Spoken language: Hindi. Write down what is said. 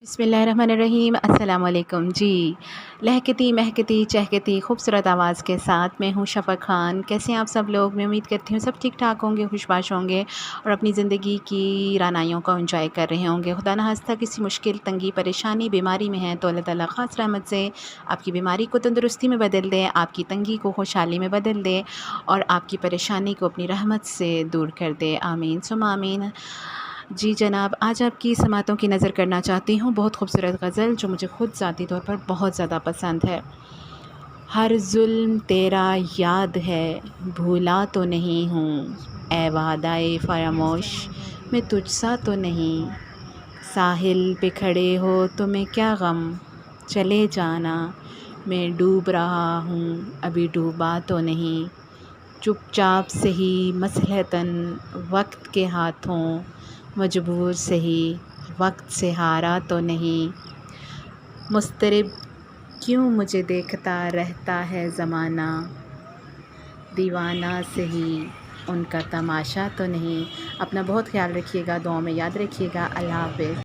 बिस्मिल्लाहिर्रहमानिर्रहीम। अस्सलाम वालेकुम जी। लहकती महकती चहकती खूबसूरत आवाज़ के साथ मैं हूँ शफ़क़ ख़ान। कैसे हैं आप सब लोग? मैं उम्मीद करती हूँ सब ठीक ठाक होंगे, खुशबाश होंगे और अपनी ज़िंदगी की रानाइयों को एंजॉय कर रहे होंगे। खुदा न खास्ता किसी मुश्किल, तंगी, परेशानी, बीमारी में हैं तो अल्लाह ताला ख़ास रहमत से आपकी बीमारी को तंदुरुस्ती में बदल दे, आपकी तंगी को खुशहाली में बदल दे और आपकी परेशानी को अपनी रहमत से दूर कर दे। आमीन सुम्मा आमीन। जी जनाब, आज आपकी समातों की नज़र करना चाहती हूँ बहुत खूबसूरत गज़ल जो मुझे ख़ुद ज़ाती तौर पर बहुत ज़्यादा पसंद है। हर ज़ुल्म तेरा याद है, भूला तो नहीं हूँ, ए वादाए फ़रामोश मैं तुझसा तो नहीं। साहिल पे खड़े हो तो मैं क्या गम, चले जाना मैं डूब रहा हूँ, अभी डूबा तो नहीं। चुपचाप सही मसलहतन वक्त के हाथों, मजबूर सही वक्त से हारा तो नहीं। मुस्तरिब क्यों मुझे देखता रहता है ज़माना, दीवाना सही उनका तमाशा तो नहीं। अपना बहुत ख्याल रखिएगा, दुआओं में याद रखिएगा। अल्लाह हाफ़िज़।